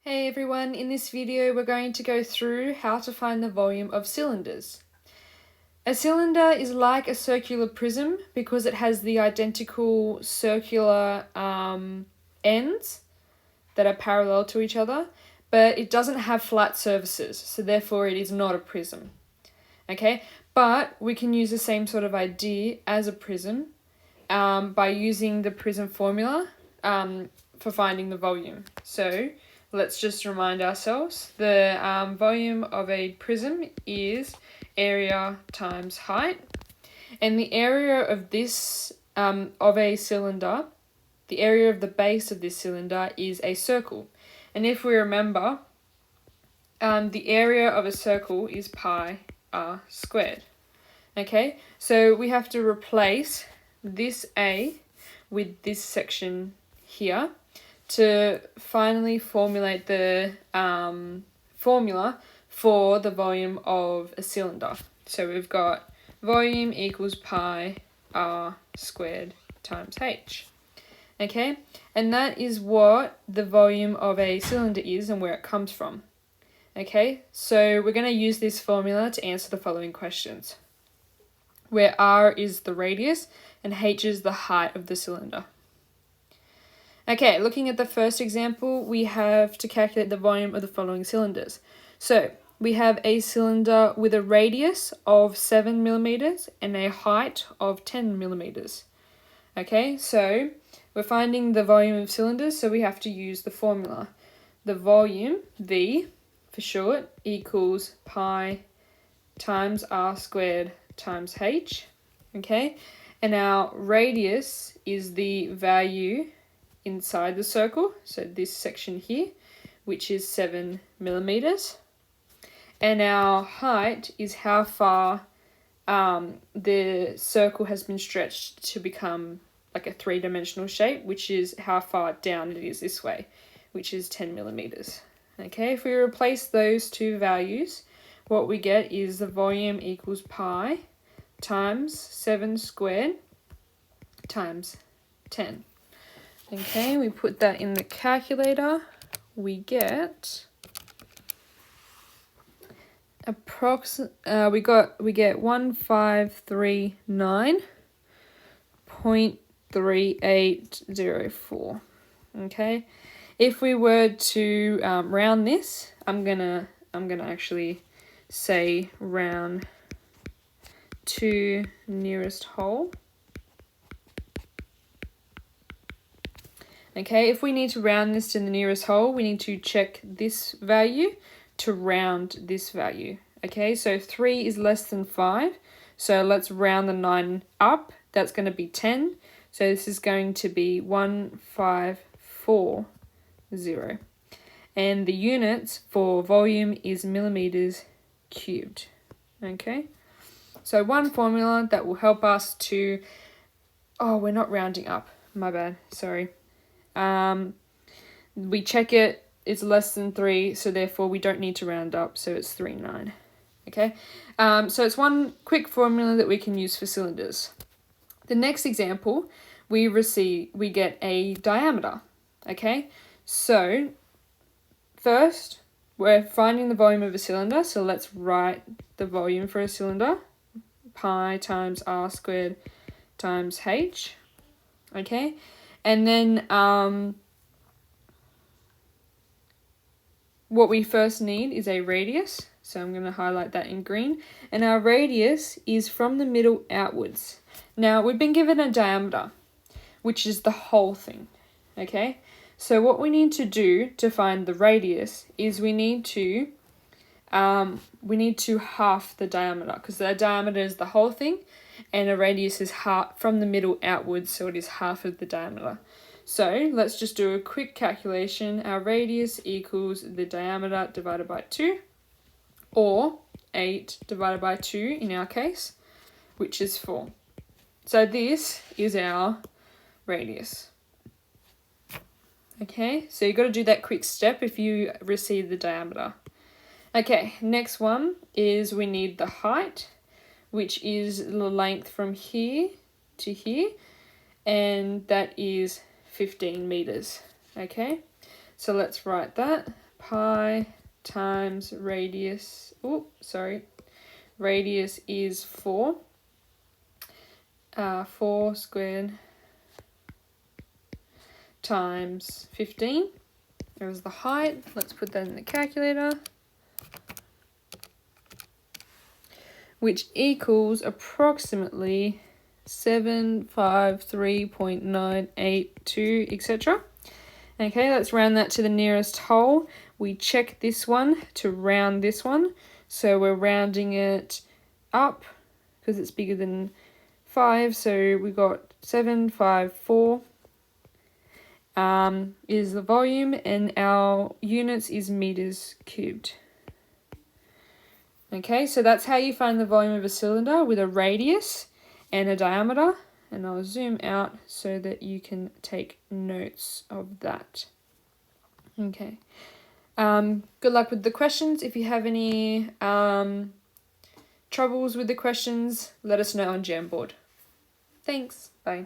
Hey everyone, in this video we're going to go through how to find the volume of cylinders. A cylinder is like a circular prism because it has the identical circular ends that are parallel to each other, but it doesn't have flat surfaces, so therefore it is not a prism. Okay, but we can use the same sort of idea as a prism by using the prism formula for finding the volume. So let's just remind ourselves. The volume of a prism is area times height. And the area of this, of a cylinder, the area of the base of this cylinder is a circle. And if we remember, the area of a circle is pi r squared. Okay, so we have to replace this A with this section here to finally formulate the formula for the volume of a cylinder. So we've got volume equals pi r squared times h. Okay, and that is what the volume of a cylinder is and where it comes from. Okay, so we're going to use this formula to answer the following questions, where r is the radius and h is the height of the cylinder. Okay, looking at the first example, we have to calculate the volume of the following cylinders. So we have a cylinder with a radius of 7 millimeters and a height of 10 millimeters. Okay, so we're finding the volume of cylinders, so we have to use the formula. The volume, V for short, equals pi times r squared times h. Okay, and our radius is the value inside the circle, so this section here, which is 7 millimeters. And our height is how far the circle has been stretched to become like a three-dimensional shape, which is how far down it is this way, which is 10 millimeters. Okay, if we replace those two values, what we get is the volume equals pi times 7 squared times 10. Okay, we put that in the calculator. We get we get 1539.3804. Okay, if we were to round this, I'm gonna actually say round to nearest whole. Okay, if we need to round this to the nearest whole, we need to check this value to round this value. Okay, so 3 is less than 5, so let's round the 9 up. That's going to be 10, so this is going to be 1540. And the units for volume is millimeters cubed. Okay, so one formula that will help us to... Oh, we're not rounding up. My bad, sorry. We check it, it's less than 3, so therefore we don't need to round up, so it's 39. Okay, so it's one quick formula that we can use for cylinders. The next example, we get a diameter. Okay, so first we're finding the volume of a cylinder, so let's write the volume for a cylinder, pi times r squared times h. Okay, and then what we first need is a radius, so I'm going to highlight that in green, and our radius is from the middle outwards. Now we've been given a diameter, which is the whole thing. Okay, so what we need to do to find the radius is we need to half the diameter, because the diameter is the whole thing and a radius is half from the middle outwards, so it is half of the diameter. So let's just do a quick calculation. Our radius equals the diameter divided by 2, or 8 divided by 2 in our case, which is 4. So this is our radius. Okay, so you've got to do that quick step if you receive the diameter. Okay, next one is we need the height, which is the length from here to here, and that is 15 meters. Okay, so let's write that. pi times radius, radius is 4. 4 squared times 15. There's the height. Let's put that in the calculator. Which equals approximately 753.982, etc. Okay, let's round that to the nearest whole. We check this one to round this one. So we're rounding it up because it's bigger than 5. So we got 754 is the volume, and our units is meters cubed. Okay, so that's how you find the volume of a cylinder, with a radius and a diameter. And I'll zoom out so that you can take notes of that. Okay. Good luck with the questions. If you have any troubles with the questions, let us know on Jamboard. Thanks. Bye.